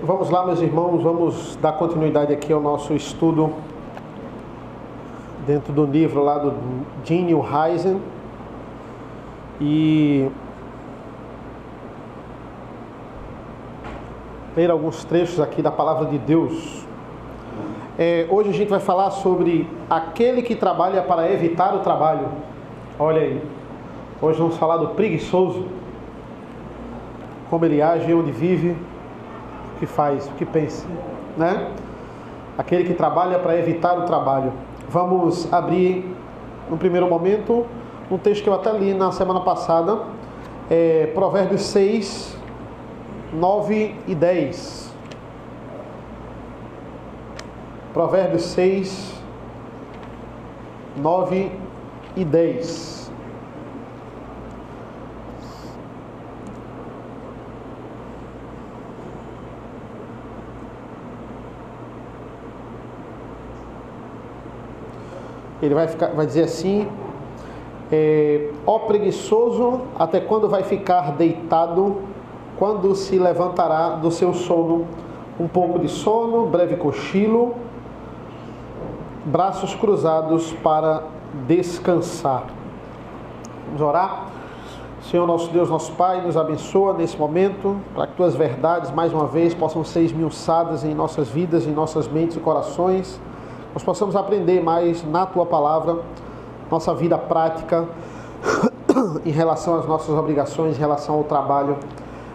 Vamos lá, meus irmãos, vamos dar continuidade aqui ao nosso estudo dentro do livro lá do Jean Neuheisen. E ler alguns trechos aqui da palavra de Deus. Hoje a gente vai falar sobre aquele que trabalha para evitar o trabalho. Olha aí, hoje vamos falar do preguiçoso, como ele age, onde vive, o que faz, o que pensa, né? Aquele que trabalha para evitar o trabalho. Vamos abrir, no primeiro momento, um texto que eu até li na semana passada, Provérbios 6, 9 e 10. Provérbios 6, 9 e 10. Ele vai dizer assim: ó preguiçoso, até quando vai ficar deitado? Quando se levantará do seu sono? Um pouco de sono, breve cochilo, braços cruzados para descansar. Vamos orar? Senhor nosso Deus, nosso Pai, nos abençoa nesse momento, para que Tuas verdades, mais uma vez, possam ser esmiuçadas em nossas vidas, em nossas mentes e corações. Nós possamos aprender mais na Tua Palavra, nossa vida prática, em relação às nossas obrigações, em relação ao trabalho.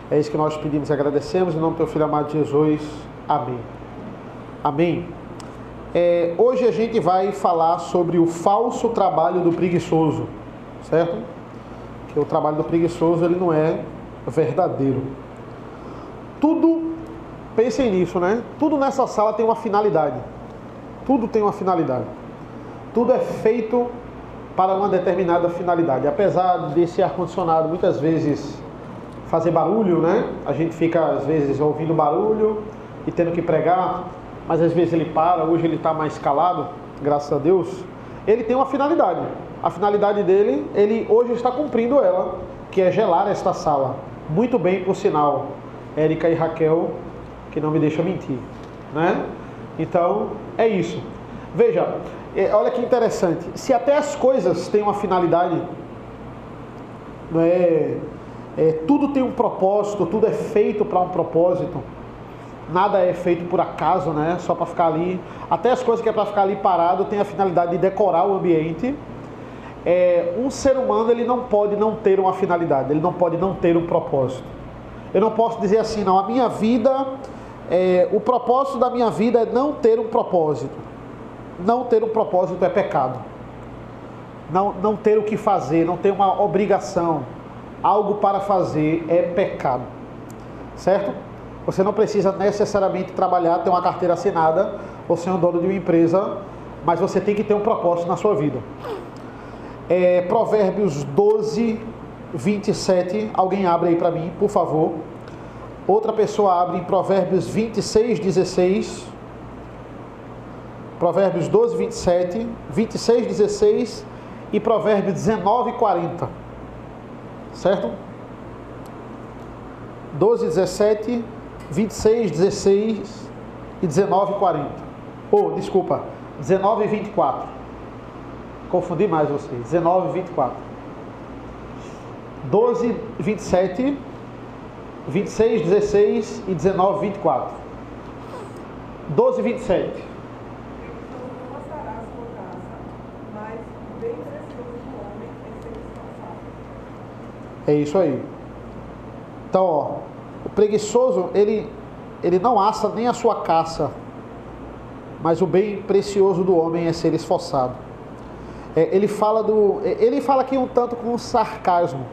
É isso que nós pedimos e agradecemos, em nome do Teu Filho amado Jesus. Amém. Amém. Hoje a gente vai falar sobre o falso trabalho do preguiçoso, certo? Que o trabalho do preguiçoso, ele não é verdadeiro. Tudo, pensem nisso, né? Tudo nessa sala tem uma finalidade. Tudo tem uma finalidade. Tudo é feito para uma determinada finalidade. Apesar desse ar-condicionado muitas vezes fazer barulho, né? A gente fica às vezes ouvindo barulho e tendo que pregar, mas às vezes ele para. Hoje ele está mais calado, graças a Deus. Ele tem uma finalidade. A finalidade dele, ele hoje está cumprindo ela, que é gelar esta sala. Muito bem, por sinal, Érica e Raquel, que não me deixam mentir, né? Então, é isso. Veja, olha que interessante. Se até as coisas têm uma finalidade, não tudo tem um propósito, tudo é feito para um propósito. Nada é feito por acaso, né? Só para ficar ali. Até as coisas que é para ficar ali parado tem a finalidade de decorar o ambiente. Um ser humano, ele não pode não ter uma finalidade, ele não pode não ter um propósito. Eu não posso dizer assim, não, a minha vida... o propósito da minha vida é não ter um propósito. Não ter um propósito é pecado. Não ter o que fazer, não ter uma obrigação, algo para fazer é pecado. Certo? Você não precisa necessariamente trabalhar, ter uma carteira assinada ou ser um dono de uma empresa, mas você tem que ter um propósito na sua vida. Provérbios 12, 27. Alguém abre aí para mim, por favor. Outra pessoa abre em Provérbios 26, 16. Provérbios 12, 27, 26, 16 e Provérbios 19, 40. Certo? 12, 17, 26, 16 e 19, 40. Desculpa, 19 e 24. Confundi mais vocês. 19 e 24. 12, 27... 26, 16 e 19, 24. 12, 27. É isso aí. Então, o preguiçoso, ele não assa nem a sua caça, mas o bem precioso do homem é ser esforçado. Ele fala aqui um tanto com sarcasmo.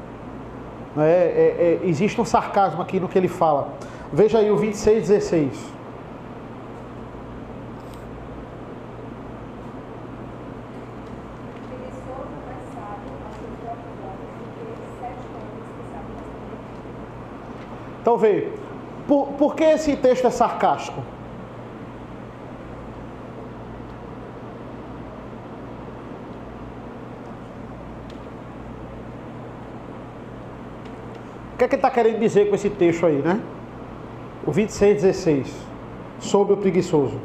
Existe um sarcasmo aqui no que ele fala. Veja aí o 26, 16. Então veja, por que esse texto é sarcástico? O que é que ele está querendo dizer com esse texto aí, né? O 26:16, sobre o preguiçoso.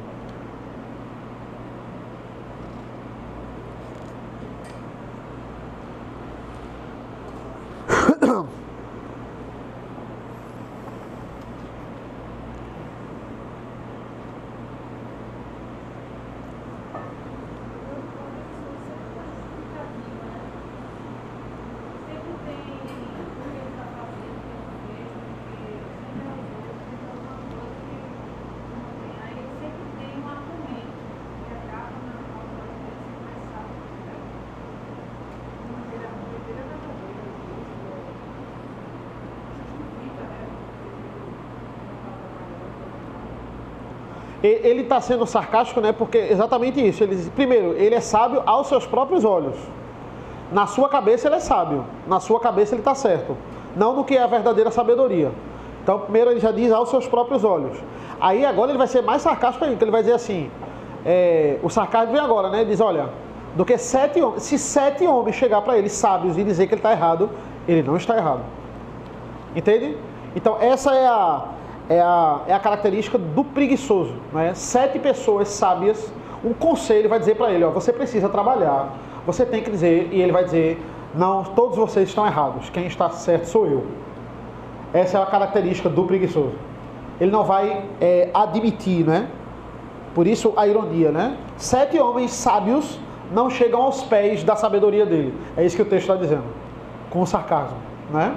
Ele está sendo sarcástico, né? Porque exatamente isso. Ele diz, primeiro, ele é sábio aos seus próprios olhos. Na sua cabeça ele é sábio. Na sua cabeça ele está certo. Não no que é a verdadeira sabedoria. Então, primeiro ele já diz aos seus próprios olhos. Aí agora ele vai ser mais sarcástico ainda, que ele vai dizer assim, o sarcasmo vem agora, né? Ele diz, olha, do que 7 homens, se 7 homens chegar para ele sábios e dizer que ele está errado, ele não está errado. Entende? Então essa é a característica do preguiçoso, né? 7 pessoas sábias, um conselho vai dizer para ele, ó, você precisa trabalhar, você tem que dizer, e ele vai dizer, não, todos vocês estão errados, quem está certo sou eu. Essa é a característica do preguiçoso. Ele não vai admitir, né? Por isso a ironia, né? 7 homens sábios não chegam aos pés da sabedoria dele. É isso que o texto está dizendo, com sarcasmo, né?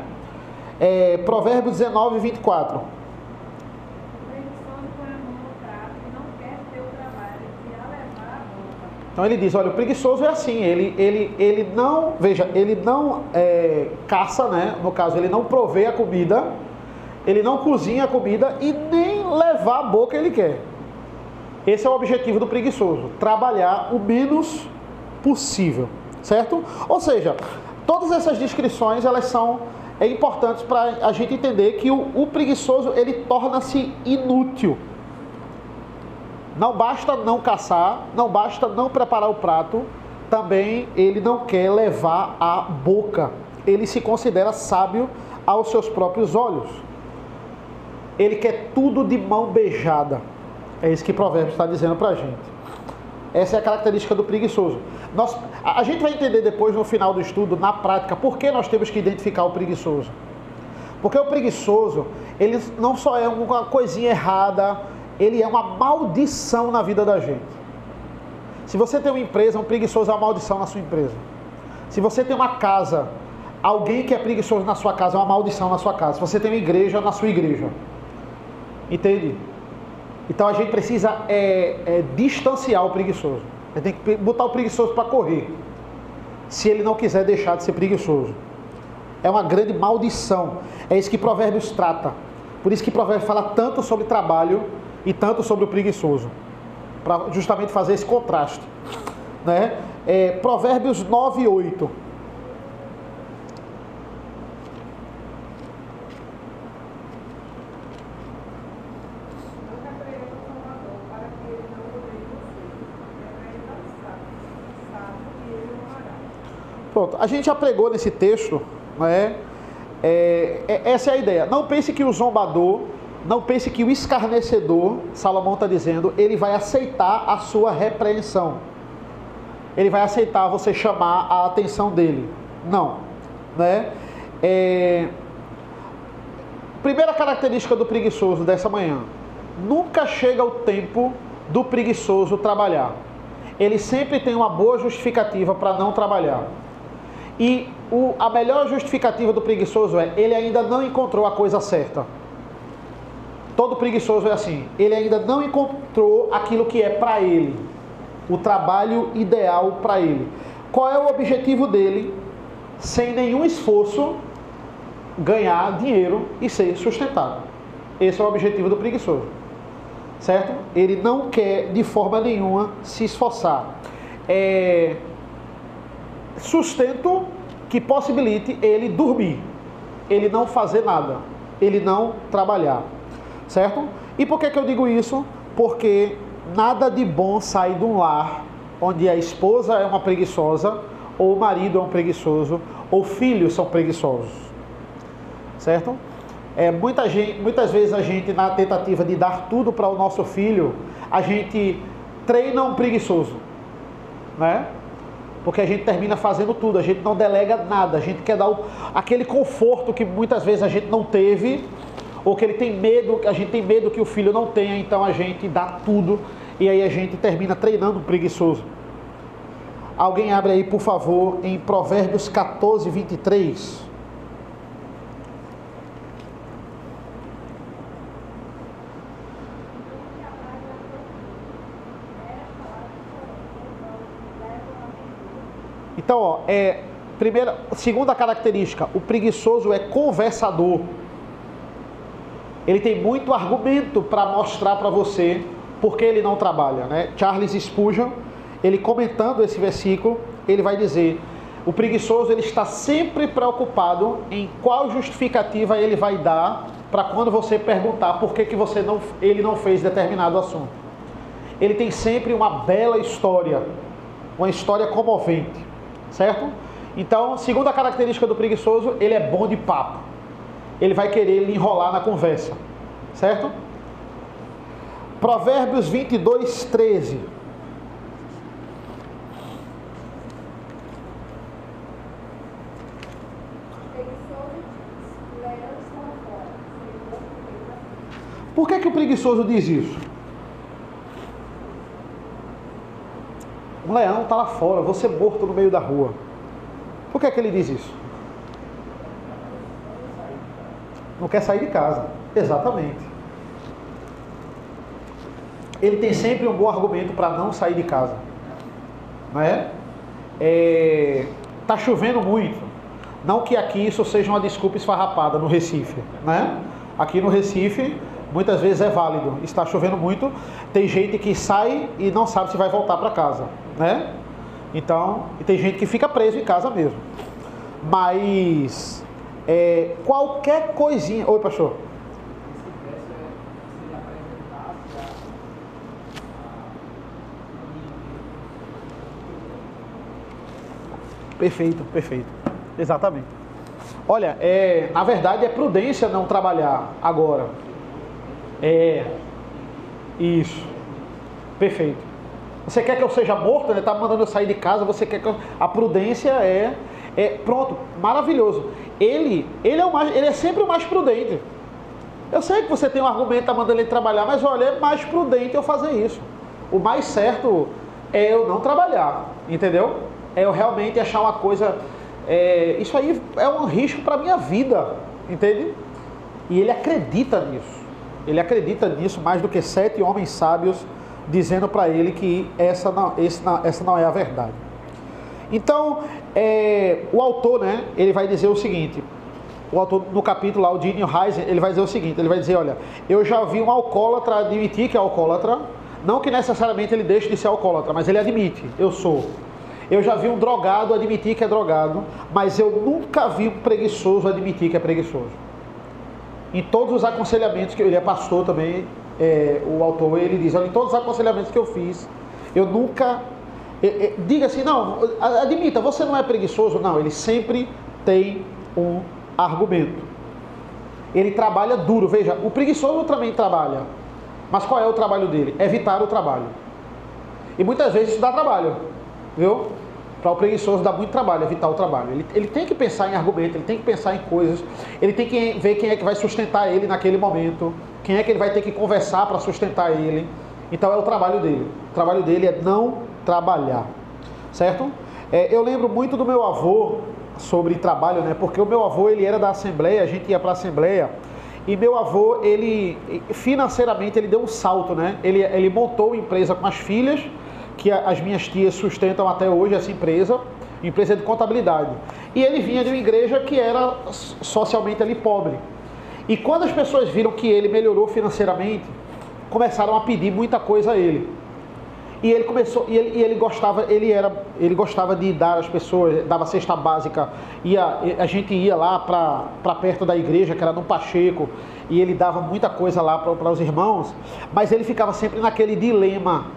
Provérbios 19:24. Então ele diz, olha, o preguiçoso é assim, ele não, veja, ele não caça, né? No caso, ele não provê a comida, ele não cozinha a comida e nem levar a boca ele quer. Esse é o objetivo do preguiçoso, trabalhar o menos possível, certo? Ou seja, todas essas descrições, elas são importantes para a gente entender que o preguiçoso, ele torna-se inútil. Não basta não caçar, não basta não preparar o prato, também ele não quer levar a boca. Ele se considera sábio aos seus próprios olhos. Ele quer tudo de mão beijada. É isso que Provérbios está dizendo para a gente. Essa é a característica do preguiçoso. A gente vai entender depois, no final do estudo, na prática, por que nós temos que identificar o preguiçoso. Porque o preguiçoso, ele não só é uma coisinha errada, ele é uma maldição na vida da gente. Se você tem uma empresa, um preguiçoso é uma maldição na sua empresa. Se você tem uma casa, alguém que é preguiçoso na sua casa é uma maldição na sua casa. Se você tem uma igreja, na sua igreja. Entende? Então a gente precisa distanciar o preguiçoso. A gente tem que botar o preguiçoso para correr. Se ele não quiser deixar de ser preguiçoso. É uma grande maldição. É isso que Provérbios trata. Por isso que Provérbios fala tanto sobre trabalho e tanto sobre o preguiçoso. Para justamente fazer esse contraste. Né? Provérbios 9:8. Pronto, a gente já pregou nesse texto, né? Essa é a ideia. Não pense que o zombador, não pense que o escarnecedor, Salomão está dizendo, ele vai aceitar a sua repreensão. Ele vai aceitar você chamar a atenção dele. Não. Né? Primeira característica do preguiçoso dessa manhã. Nunca chega o tempo do preguiçoso trabalhar. Ele sempre tem uma boa justificativa para não trabalhar. E a melhor justificativa do preguiçoso ele ainda não encontrou a coisa certa. Todo preguiçoso é assim, ele ainda não encontrou aquilo que é para ele, o trabalho ideal para ele. Qual é o objetivo dele, sem nenhum esforço, ganhar dinheiro e ser sustentado? Esse é o objetivo do preguiçoso, certo? Ele não quer de forma nenhuma se esforçar. Sustento que possibilite ele dormir, ele não fazer nada, ele não trabalhar, certo? E por que eu digo isso? Porque nada de bom sai de um lar onde a esposa é uma preguiçosa, ou o marido é um preguiçoso, ou filhos são preguiçosos, certo? Muitas vezes a gente, na tentativa de dar tudo para o nosso filho, a gente treina um preguiçoso, né? Porque a gente termina fazendo tudo, a gente não delega nada, a gente quer dar aquele conforto que muitas vezes a gente não teve, ou que ele tem medo, a gente tem medo que o filho não tenha, então a gente dá tudo, e aí a gente termina treinando um preguiçoso. Alguém abre aí, por favor, em Provérbios 14, 23. Então, ó, segunda característica, o preguiçoso é conversador. Ele tem muito argumento para mostrar para você por que ele não trabalha, né? Charles Spurgeon, ele comentando esse versículo, ele vai dizer: o preguiçoso, ele está sempre preocupado em qual justificativa ele vai dar para quando você perguntar por que ele não fez determinado assunto. Ele tem sempre uma bela história, uma história comovente. Certo? Então, segunda característica do preguiçoso, ele é bom de papo. Ele vai querer lhe enrolar na conversa. Certo? Provérbios 22, 13. Por que o preguiçoso diz isso? Um leão está lá fora, você morto no meio da rua. Por que ele diz isso? Não quer sair de casa. Exatamente. Ele tem sempre um bom argumento para não sair de casa. Não é? Tá chovendo muito. Não que aqui isso seja uma desculpa esfarrapada no Recife, né? Aqui no Recife, muitas vezes é válido. Está chovendo muito, tem gente que sai e não sabe se vai voltar para casa, né? Então, e tem gente que fica preso em casa mesmo. Mas qualquer coisinha... Oi, pastor. Perfeito, perfeito. Exatamente. Olha, na verdade é prudência não trabalhar agora. Isso. Perfeito. Você quer que eu seja morto? Ele está mandando eu sair de casa, você quer que a prudência pronto, maravilhoso. Ele é sempre o mais prudente. Eu sei que você tem um argumento, está mandando ele trabalhar, mas olha, é mais prudente eu fazer isso. O mais certo é eu não trabalhar, entendeu? É eu realmente achar uma coisa... isso aí é um risco para a minha vida, entende? E ele acredita nisso. Ele acredita nisso mais do que 7 homens sábios dizendo para ele que essa não é a verdade. Então, o autor, né, ele vai dizer o seguinte, o autor no capítulo lá, o Daniel Heisen, ele vai dizer o seguinte, ele vai dizer, olha, eu já vi um alcoólatra admitir que é alcoólatra, não que necessariamente ele deixe de ser alcoólatra, mas ele admite, eu sou. Eu já vi um drogado admitir que é drogado, mas eu nunca vi um preguiçoso admitir que é preguiçoso. Em todos os aconselhamentos que ele é pastor também, o autor, ele diz, olha, em todos os aconselhamentos que eu fiz, eu nunca... diga assim, não, admita, você não é preguiçoso. Não, ele sempre tem um argumento. Ele trabalha duro. Veja, o preguiçoso também trabalha. Mas qual é o trabalho dele? Evitar o trabalho. E muitas vezes isso dá trabalho, viu? Para o preguiçoso dá muito trabalho evitar o trabalho. Ele tem que pensar em argumento, ele tem que pensar em coisas, ele tem que ver quem é que vai sustentar ele naquele momento, quem é que ele vai ter que conversar para sustentar ele. Então é o trabalho dele. O trabalho dele é não trabalhar, certo? Eu lembro muito do meu avô sobre trabalho, né? Porque o meu avô, ele era da Assembleia, a gente ia para a Assembleia, e meu avô, ele financeiramente, ele deu um salto, né? Ele montou uma empresa com as filhas, que as minhas tias sustentam até hoje essa empresa de contabilidade. E ele vinha de uma igreja que era socialmente ali pobre. E quando as pessoas viram que ele melhorou financeiramente, começaram a pedir muita coisa a ele. E ele começou, ele gostava de dar às pessoas, dava cesta básica, a gente ia lá para perto da igreja, que era no Pacheco, e ele dava muita coisa lá para os irmãos, mas ele ficava sempre naquele dilema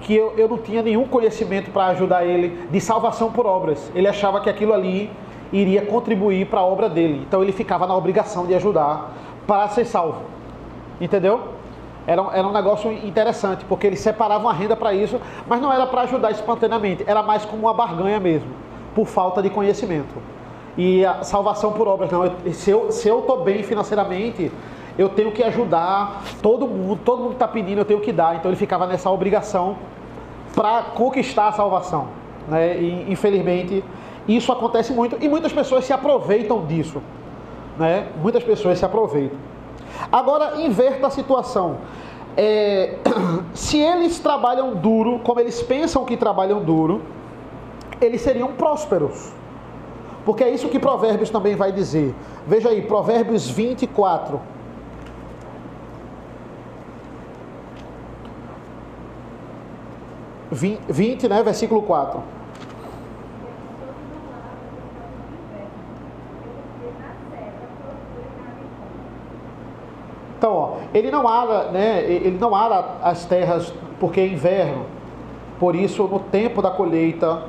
que eu não tinha nenhum conhecimento para ajudar ele, de salvação por obras. Ele achava que aquilo ali iria contribuir para a obra dele. Então ele ficava na obrigação de ajudar para ser salvo. Entendeu? Era um negócio interessante, porque eles separavam a renda para isso, mas não era para ajudar espontaneamente, era mais como uma barganha mesmo, por falta de conhecimento. E a salvação por obras, não. Se eu estou bem financeiramente, eu tenho que ajudar todo mundo está pedindo, eu tenho que dar. Então ele ficava nessa obrigação para conquistar a salvação, né? E infelizmente isso acontece muito e muitas pessoas se aproveitam disso, né? Muitas pessoas se aproveitam. Agora inverta a situação. Se eles trabalham duro, como eles pensam que trabalham duro, eles seriam prósperos. Porque é isso que Provérbios também vai dizer. Veja aí, Provérbios 24. 20, né? Versículo 4. Então, ó, ele não ara, né? Ele não ara as terras porque é inverno. Por isso, no tempo da colheita,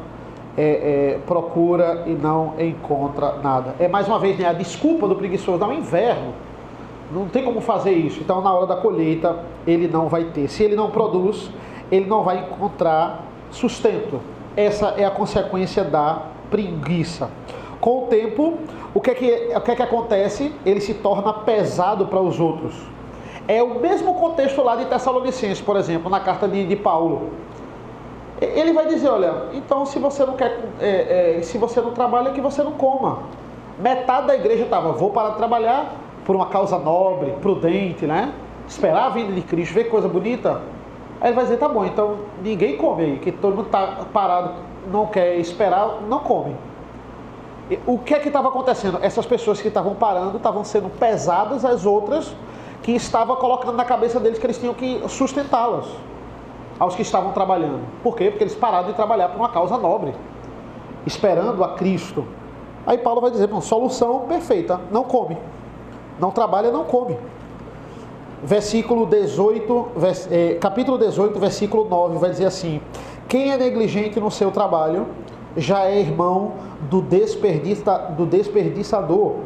procura e não encontra nada. É mais uma vez, né, a desculpa do preguiçoso, não, inverno, não tem como fazer isso. Então na hora da colheita ele não vai ter. Se ele não produz, ele não vai encontrar sustento. Essa é a consequência da preguiça. Com o tempo, o que é que acontece? Ele se torna pesado para os outros. É o mesmo contexto lá de Tessalonicenses, por exemplo, na carta de Paulo. Ele vai dizer, olha, então se você não quer, se você não trabalha, que você não coma. Metade da igreja estava, vou parar de trabalhar por uma causa nobre, prudente, né? Esperar a vinda de Cristo, ver coisa bonita. Aí ele vai dizer, tá bom, então ninguém come aí, que todo mundo está parado, não quer esperar, não come. O que é que estava acontecendo? Essas pessoas que estavam parando, estavam sendo pesadas as outras que estavam colocando na cabeça deles que eles tinham que sustentá-las. Aos que estavam trabalhando. Por quê? Porque eles pararam de trabalhar por uma causa nobre, esperando a Cristo. Aí Paulo vai dizer, solução perfeita, não come. Não trabalha, não come. Versículo 18, capítulo 18, versículo 9, vai dizer assim: quem é negligente no seu trabalho, já é irmão do desperdiçador.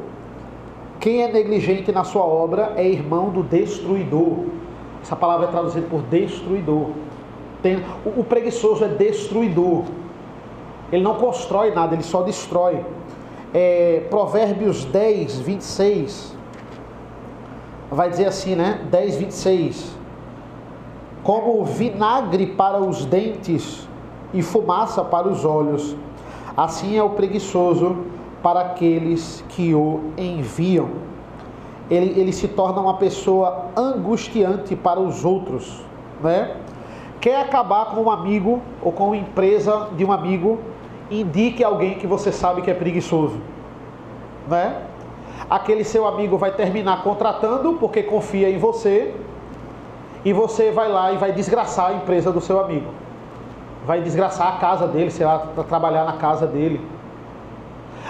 Quem é negligente na sua obra, é irmão do destruidor. Essa palavra é traduzida por destruidor. O preguiçoso é destruidor. Ele não constrói nada, ele só destrói. Provérbios 10, 26 vai dizer assim, né? 10, 26. Como vinagre para os dentes e fumaça para os olhos, assim é o preguiçoso para aqueles que o enviam. Ele se torna uma pessoa angustiante para os outros, né? Quer acabar com um amigo ou com uma empresa de um amigo, indique alguém que você sabe que é preguiçoso, né? Aquele seu amigo vai terminar contratando porque confia em você, e você vai lá e vai desgraçar a empresa do seu amigo, vai desgraçar a casa dele, sei lá, para trabalhar na casa dele.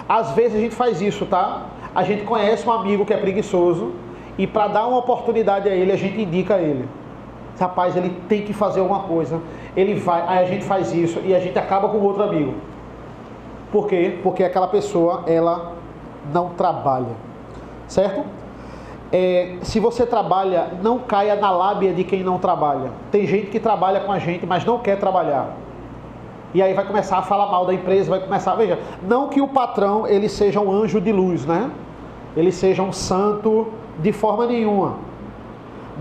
Às vezes a gente faz isso, tá? A gente conhece um amigo que é preguiçoso e para dar uma oportunidade a ele, a gente indica a ele. Rapaz, ele tem que fazer alguma coisa. Ele vai, aí a gente faz isso e a gente acaba com outro amigo. Por quê? Porque aquela pessoa, ela não trabalha. Certo? Se você trabalha, não caia na lábia de quem não trabalha. Tem gente que trabalha com a gente, mas não quer trabalhar. E aí vai começar a falar mal da empresa, vai começar... Veja, não que o patrão, ele seja um anjo de luz, né? Ele seja um santo de forma nenhuma.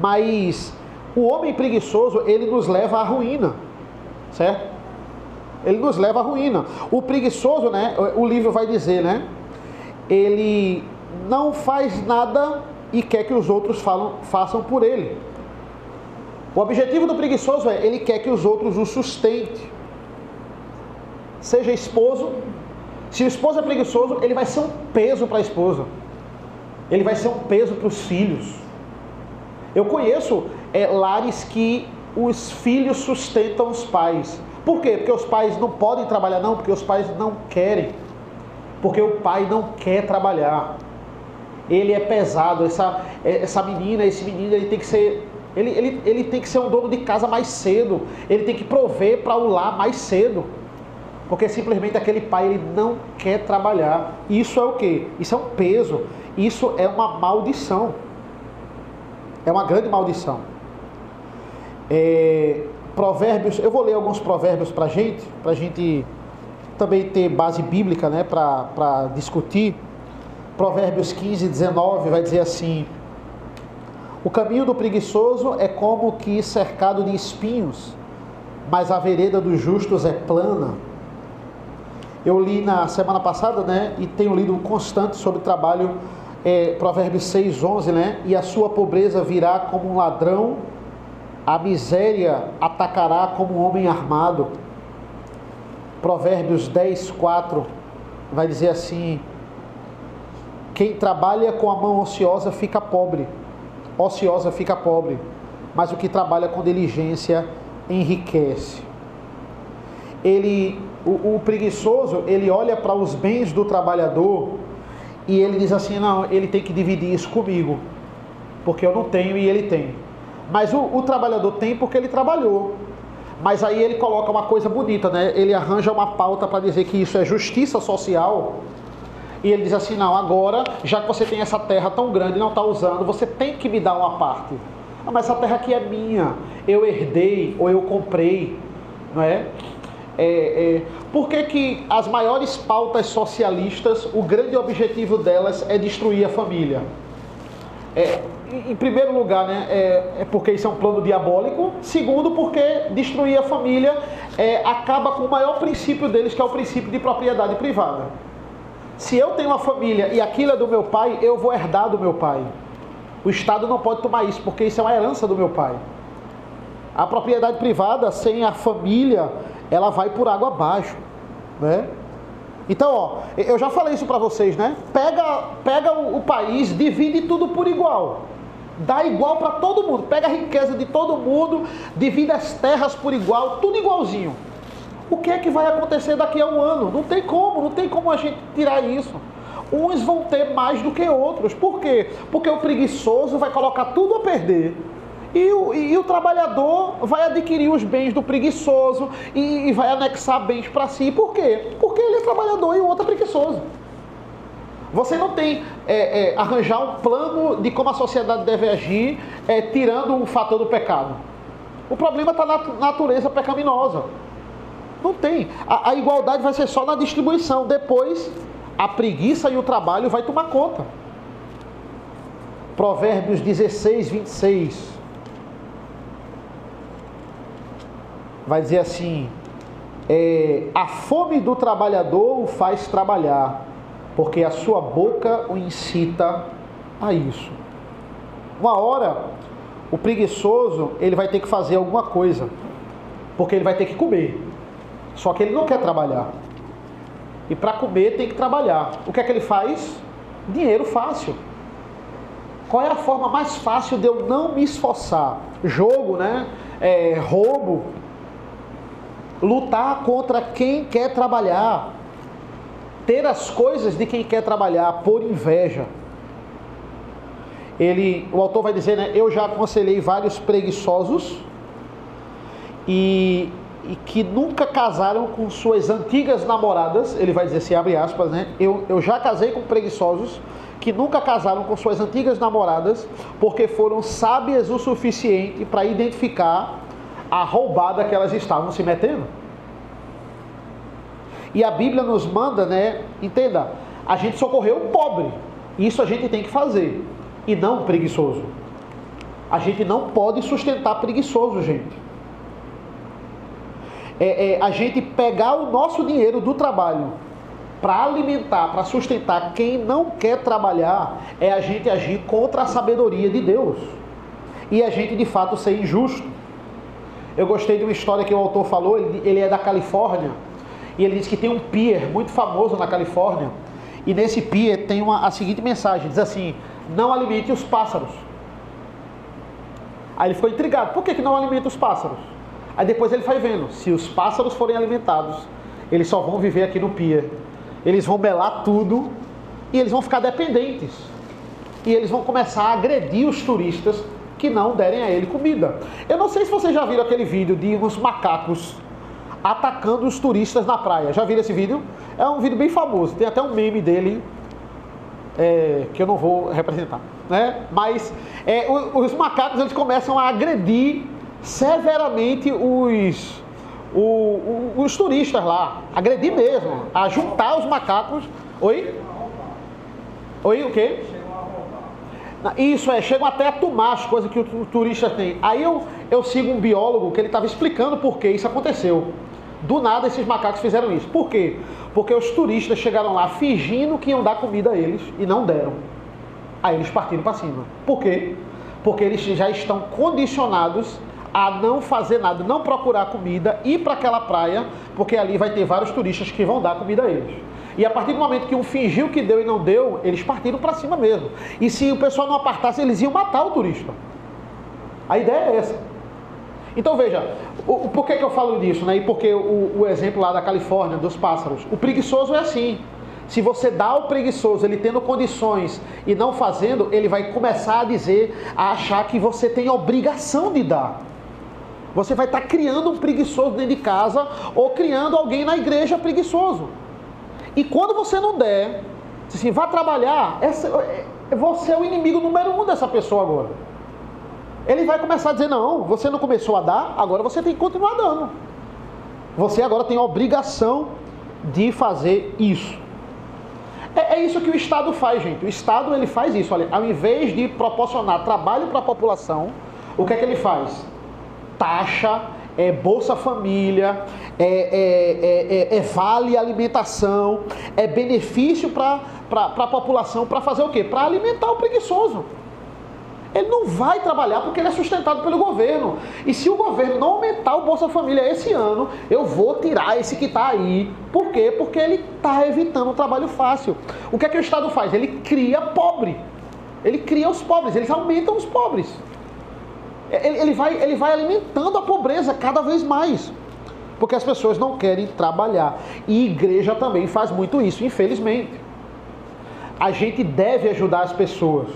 Mas o homem preguiçoso, ele nos leva à ruína. Certo? Ele nos leva à ruína. O preguiçoso, né? O livro vai dizer, né? Ele não faz nada e quer que os outros façam por ele. O objetivo do preguiçoso é, ele quer que os outros o sustentem. Seja esposo, se o esposo é preguiçoso, ele vai ser um peso para a esposa. Ele vai ser um peso para os filhos. Eu conheço lares que os filhos sustentam os pais. Por quê? Porque os pais não podem trabalhar? Não, porque os pais não querem. Porque o pai não quer trabalhar. Ele é pesado. Essa menina, esse menino, ele tem que ser... Ele tem que ser um dono de casa mais cedo. Ele tem que prover para o lar mais cedo. Porque simplesmente aquele pai ele não quer trabalhar. Isso é o quê? Isso é um peso. Isso é uma maldição. É uma grande maldição. Provérbios, eu vou ler alguns provérbios para a gente também ter base bíblica, né, para discutir. Provérbios 15, 19 vai dizer assim: o caminho do preguiçoso é como que cercado de espinhos, mas a vereda dos justos é plana. Eu li na semana passada, né, e tenho lido constante sobre trabalho, Provérbios 6, 11, né, e a sua pobreza virá como um ladrão, a miséria atacará como um homem armado. Provérbios 10, 4 vai dizer assim: quem trabalha com a mão ociosa fica pobre, mas o que trabalha com diligência enriquece. O preguiçoso, ele olha para os bens do trabalhador e ele diz assim: não, ele tem que dividir isso comigo, porque eu não tenho e ele tem. Mas o trabalhador tem porque ele trabalhou. Mas aí ele coloca uma coisa bonita, né? Ele arranja uma pauta para dizer que isso é justiça social. E ele diz assim: não, agora, já que você tem essa terra tão grande e não está usando, você tem que me dar uma parte. Ah, mas essa terra aqui é minha, eu herdei ou eu comprei, não é? Por que as maiores pautas socialistas, o grande objetivo delas é destruir a família? Em primeiro lugar, né, é porque isso é um plano diabólico. Segundo, porque destruir a família acaba com o maior princípio deles, que é o princípio de propriedade privada. Se eu tenho uma família e aquilo é do meu pai, eu vou herdar do meu pai. O Estado não pode tomar isso, porque isso é uma herança do meu pai. A propriedade privada, sem a família, ela vai por água abaixo, né? Então, ó, eu já falei isso para vocês, né? Pega o país, divide tudo por igual. Dá igual para todo mundo. Pega a riqueza de todo mundo, divide as terras por igual, tudo igualzinho. O que é que vai acontecer daqui a um ano? Não tem como a gente tirar isso. Uns vão ter mais do que outros. Por quê? Porque o preguiçoso vai colocar tudo a perder. E o trabalhador vai adquirir os bens do preguiçoso e vai anexar bens para si. Por quê? Porque ele é trabalhador e o outro é preguiçoso. Você não tem arranjar um plano de como a sociedade deve agir, tirando o fator do pecado. O problema está na natureza pecaminosa. Não tem. A igualdade vai ser só na distribuição. Depois, a preguiça e o trabalho vai tomar conta. Provérbios 16, 26. Vai dizer assim: a fome do trabalhador o faz trabalhar, porque a sua boca o incita a isso. Uma hora, o preguiçoso, ele vai ter que fazer alguma coisa, porque ele vai ter que comer. Só que ele não quer trabalhar. E para comer tem que trabalhar. O que é que ele faz? Dinheiro fácil. Qual é a forma mais fácil de eu não me esforçar? Jogo, né? Roubo. Lutar contra quem quer trabalhar. Ter as coisas de quem quer trabalhar, por inveja. O autor vai dizer, né? Eu já aconselhei vários preguiçosos e que nunca casaram com suas antigas namoradas. Ele vai dizer assim, abre aspas, né? Eu já casei com preguiçosos que nunca casaram com suas antigas namoradas, porque foram sábias o suficiente para identificar a roubada que elas estavam se metendo. E a Bíblia nos manda, né? Entenda, a gente socorreu o pobre. Isso a gente tem que fazer. E não preguiçoso. A gente não pode sustentar preguiçoso, gente. A gente pegar o nosso dinheiro do trabalho para alimentar, para sustentar quem não quer trabalhar, é a gente agir contra a sabedoria de Deus. E a gente, de fato, ser injusto. Eu gostei de uma história que o autor falou, ele é da Califórnia, e ele diz que tem um pier muito famoso na Califórnia, e nesse pier tem a seguinte mensagem, diz assim: não alimente os pássaros. Aí ele ficou intrigado, por que não alimenta os pássaros? Aí depois ele foi vendo, se os pássaros forem alimentados, eles só vão viver aqui no pier. Eles vão melar tudo e eles vão ficar dependentes. E eles vão começar a agredir os turistas que não derem a ele comida. Eu não sei se vocês já viram aquele vídeo de uns macacos atacando os turistas na praia. Já viram esse vídeo? É um vídeo bem famoso, tem até um meme dele, que eu não vou representar, né? Mas os macacos, eles começam a agredir severamente os turistas lá, agredir mesmo, a juntar os macacos. Oi? Oi, o quê? Isso, chegam até a tomar as coisas que o turista tem. Aí eu sigo um biólogo que ele estava explicando por que isso aconteceu. Do nada esses macacos fizeram isso. Por quê? Porque os turistas chegaram lá fingindo que iam dar comida a eles e não deram. Aí eles partiram para cima. Por quê? Porque eles já estão condicionados a não fazer nada, não procurar comida, ir para aquela praia, porque ali vai ter vários turistas que vão dar comida a eles. E a partir do momento que um fingiu que deu e não deu, eles partiram para cima mesmo. E se o pessoal não apartasse, eles iam matar o turista. A ideia é essa. Então veja, por que eu falo disso, né? E porque o exemplo lá da Califórnia, dos pássaros. O preguiçoso é assim. Se você dá ao preguiçoso, ele tendo condições e não fazendo, ele vai começar a dizer, a achar que você tem obrigação de dar. Você vai estar criando um preguiçoso dentro de casa ou criando alguém na igreja preguiçoso. E quando você não der, assim, vá trabalhar, você é o inimigo número 1 dessa pessoa agora. Ele vai começar a dizer, não, você não começou a dar, agora você tem que continuar dando. Você agora tem a obrigação de fazer isso. É isso que o Estado faz, gente. O Estado, ele faz isso. Olha, ao invés de proporcionar trabalho para a população, o que é que ele faz? Taxa, Bolsa Família, vale alimentação, benefício para a população, para fazer o quê? Para alimentar o preguiçoso. Ele não vai trabalhar porque ele é sustentado pelo governo. E se o governo não aumentar o Bolsa Família esse ano, eu vou tirar esse que está aí. Por quê? Porque ele está evitando um trabalho fácil. O que é que o Estado faz? Ele cria pobre. Ele cria os pobres, eles aumentam os pobres. Ele vai alimentando a pobreza cada vez mais. Porque as pessoas não querem trabalhar. E igreja também faz muito isso, infelizmente. A gente deve ajudar as pessoas.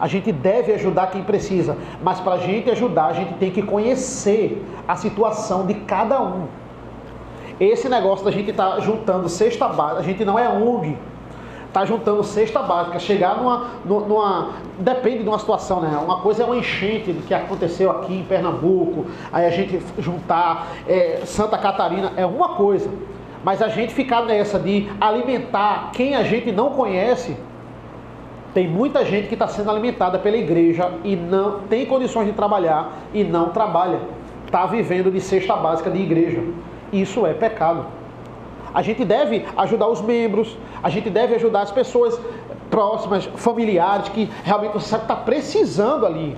A gente deve ajudar quem precisa, mas para a gente ajudar, a gente tem que conhecer a situação de cada um. Esse negócio da gente estar juntando cesta básica, a gente não é ONG, está juntando cesta básica, chegar depende de uma situação, né? Uma coisa é uma enchente que aconteceu aqui em Pernambuco, aí a gente juntar Santa Catarina, é uma coisa, mas a gente ficar nessa de alimentar quem a gente não conhece. Tem muita gente que está sendo alimentada pela igreja e não tem condições de trabalhar e não trabalha. Está vivendo de cesta básica de igreja. Isso é pecado. A gente deve ajudar os membros, a gente deve ajudar as pessoas próximas, familiares, que realmente você sabe que está precisando ali.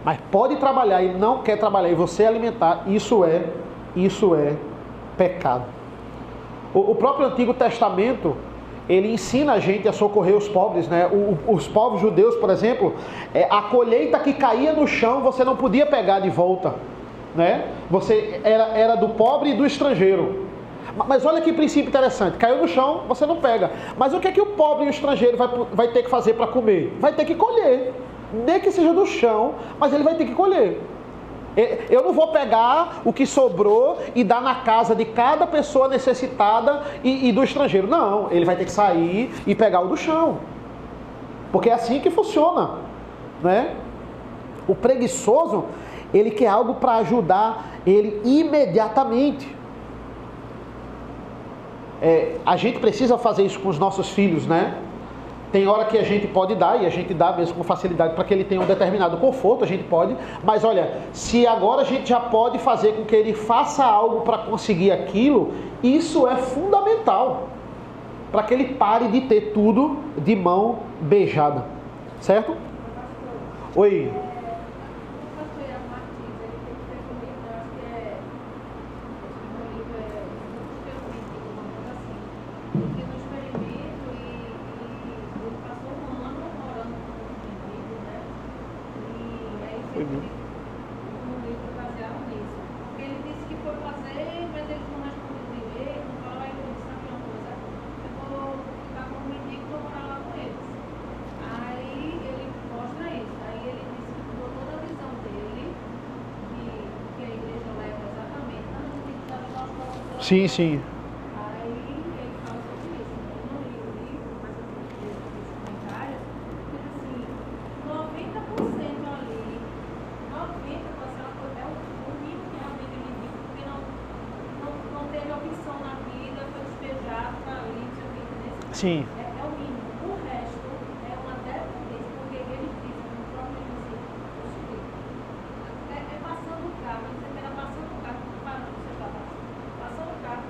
Mas pode trabalhar e não quer trabalhar e você alimentar, isso é pecado. O próprio Antigo Testamento, ele ensina a gente a socorrer os pobres, né? Os povos judeus, por exemplo, a colheita que caía no chão, você não podia pegar de volta, né? Você era do pobre e do estrangeiro. Mas olha que princípio interessante, caiu no chão, você não pega. Mas o que é que o pobre e o estrangeiro vai ter que fazer para comer? Vai ter que colher, nem que seja do chão, mas ele vai ter que colher. Eu não vou pegar o que sobrou e dar na casa de cada pessoa necessitada e do estrangeiro. Não, ele vai ter que sair e pegar o do chão. Porque é assim que funciona, né? O preguiçoso, ele quer algo para ajudar ele imediatamente. A gente precisa fazer isso com os nossos filhos, né? Tem hora que a gente pode dar, e a gente dá mesmo com facilidade para que ele tenha um determinado conforto, a gente pode. Mas olha, se agora a gente já pode fazer com que ele faça algo para conseguir aquilo, isso é fundamental. Para que ele pare de ter tudo de mão beijada. Certo? Oi. Sim, sim. Aí ele fala sobre isso. Eu não li o livro, mas eu vi os comentários. Diz assim, 90% ali, 90% é o mínimo que realmente ele diz, porque não teve opção na vida, foi despejado para ali, não sei o que, entendeu? Sim. É o mínimo. O resto é uma dependência, porque eles dizem no próprio livro assim, é passando o carro, você era passando o carro, não para você está passando o carro,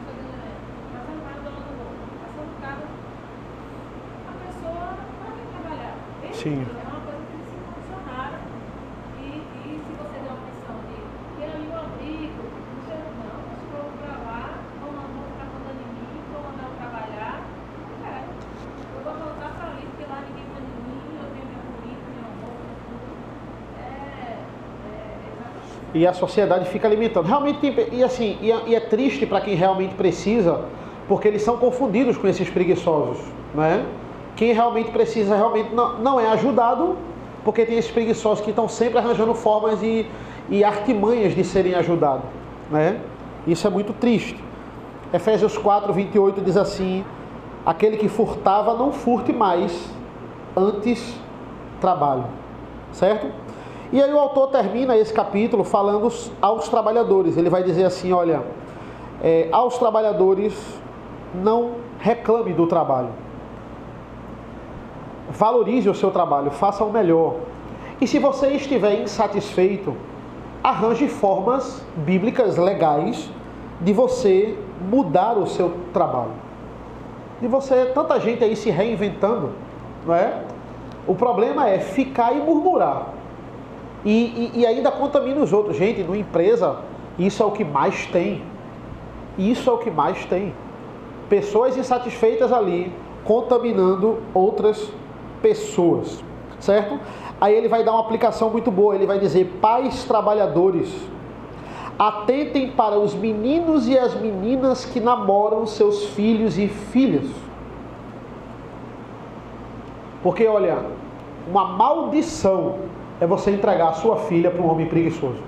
passando o carro do lado do outro, passando o carro, a pessoa para que trabalhar? Sim. É uma coisa que eles se condicionaram e se você der uma opção de ter ali um abrigo, não sei não, acho que eu vou para lá, vou ficar mandando em mim, vou mandar eu trabalhar, não quero. Eu vou voltar para ali, porque lá ninguém manda em mim, eu tenho minha comida, minha roupa, tudo. Exatamente. E a sociedade fica alimentando. Realmente tem, e é triste para quem realmente precisa, porque eles são confundidos com esses preguiçosos, né? Quem realmente precisa realmente não é ajudado, porque tem esses preguiçosos que estão sempre arranjando formas e artimanhas de serem ajudados, né? Isso é muito triste. Efésios 4:28 diz assim: aquele que furtava, não furte mais, antes trabalhe. Certo? E aí o autor termina esse capítulo falando aos trabalhadores. Ele vai dizer assim, olha, aos trabalhadores, não reclame do trabalho. Valorize o seu trabalho, faça o melhor. E se você estiver insatisfeito, arranje formas bíblicas legais de você mudar o seu trabalho. De você, tanta gente aí se reinventando, não é? O problema é ficar e murmurar. E ainda contamina os outros. Gente, numa empresa, isso é o que mais tem. Isso é o que mais tem. Pessoas insatisfeitas ali, contaminando outras pessoas. Certo? Aí ele vai dar uma aplicação muito boa. Ele vai dizer, pais trabalhadores, atentem para os meninos e as meninas que namoram seus filhos e filhas. Porque, olha, uma maldição é você entregar a sua filha para um homem preguiçoso.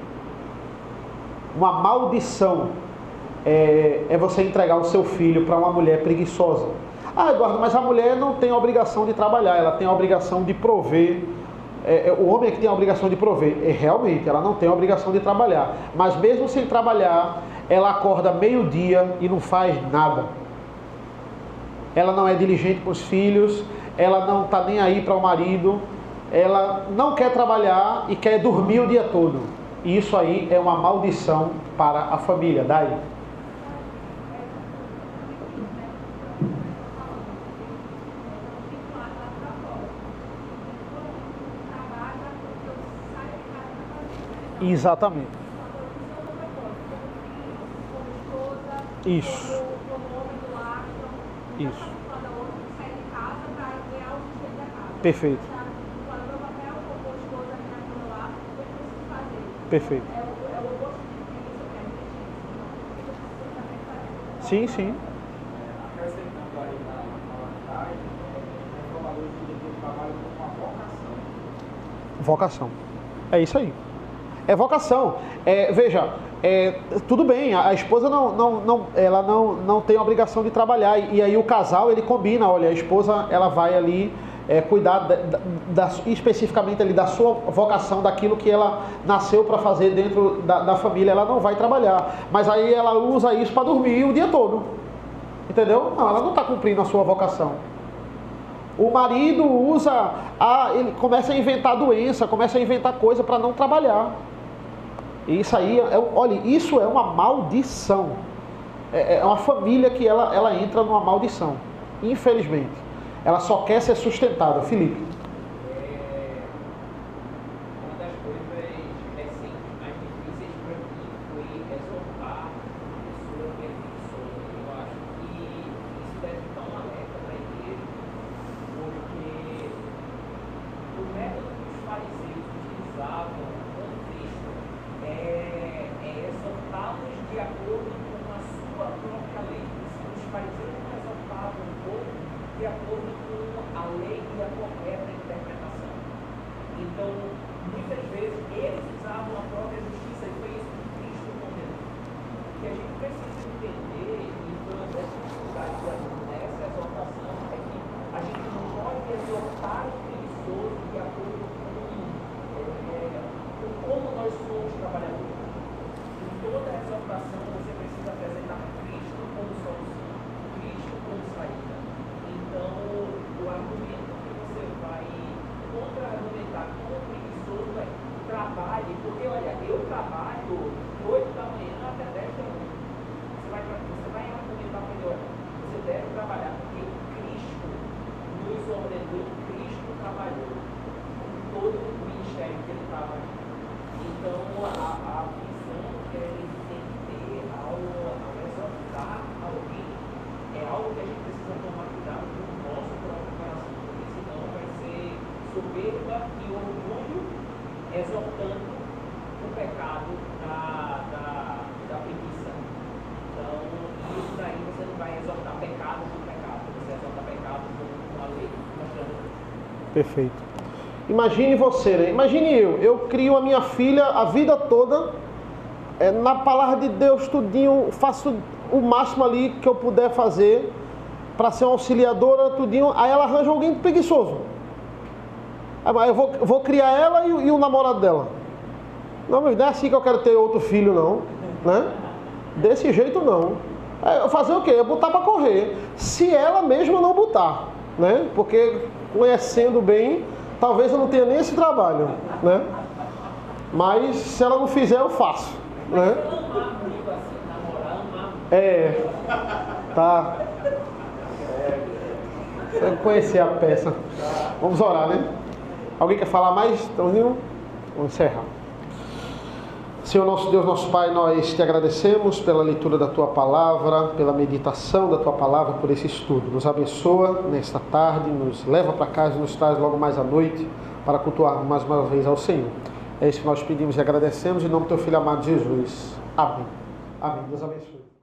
Uma maldição é você entregar o seu filho para uma mulher preguiçosa. Ah, Eduardo, mas a mulher não tem a obrigação de trabalhar, ela tem a obrigação de prover. O homem é que tem a obrigação de prover. Realmente, ela não tem a obrigação de trabalhar. Mas mesmo sem trabalhar, ela acorda meio-dia e não faz nada. Ela não é diligente com os filhos, ela não está nem aí para o marido, ela não quer trabalhar e quer dormir o dia todo. E isso aí é uma maldição para a família. Daí. Exatamente. Isso. Isso. Perfeito. Perfeito. Sim, sim. Vocação. É isso aí. É vocação. Veja, tudo bem, a esposa ela não tem a obrigação de trabalhar. E aí o casal, ele combina, olha, a esposa, ela vai ali cuidar especificamente ali da sua vocação, daquilo que ela nasceu para fazer dentro da família. Ela não vai trabalhar, mas aí ela usa isso para dormir o dia todo. Entendeu? Não, ela não está cumprindo a sua vocação. O marido usa, ele começa a inventar doença, começa a inventar coisa para não trabalhar. Isso aí, olha, isso é uma maldição. É uma família que ela entra numa maldição. Infelizmente. Ela só quer ser sustentada. Felipe. Uma das coisas recentes mais difíceis para mim foi exortar a pessoa que é preguiçosa. Eu acho que isso deve ficar um alerta para a igreja, porque o método que os fariseus utilizavam no Cristo é exortá-los de acordo com a sua própria lei. Os fariseus não exortavam o povo de acordo com a lei e a correta interpretação. Então, muitas vezes, eles usavam a própria justiça e foi isso que Cristo condenou. O que a gente precisa entender trabalhe, porque olha, eu trabalho 8 da manhã até 10 da noite. Você vai argumentar para ele, olha, você deve trabalhar, porque Cristo nos ordenou, Cristo trabalhou com todo o ministério que ele estava aqui. Então, a visão que ele tem que ter ao exortar alguém é algo que a gente precisa tomar cuidado com o nosso próprio coração, porque senão vai ser soberba e orgulho exortando o pecado da preguiça. Então, isso daí você não vai exortar pecado com pecado, você exorta pecado com a lei, mostrando. Perfeito. Imagine você, né? Imagine eu crio a minha filha a vida toda, na palavra de Deus tudinho, faço o máximo ali que eu puder fazer para ser uma auxiliadora, tudinho, aí ela arranja alguém preguiçoso. Aí eu vou criar ela e o namorado dela. Não é assim que eu quero ter outro filho, não, né? Desse jeito não. Fazer o quê? Eu botar para correr. Se ela mesma não botar, né? Porque conhecendo bem, talvez eu não tenha nem esse trabalho, né? Mas se ela não fizer, eu faço, né? Tá. Você conhecer a peça. Vamos orar, né? Alguém quer falar mais? Estamos indo? Vamos encerrar. Senhor nosso Deus, nosso Pai, nós te agradecemos pela leitura da Tua Palavra, pela meditação da Tua Palavra, por esse estudo. Nos abençoa nesta tarde, nos leva para casa e nos traz logo mais à noite para cultuar mais uma vez ao Senhor. É isso que nós pedimos e agradecemos em nome do Teu Filho amado Jesus. Amém. Amém. Deus abençoe.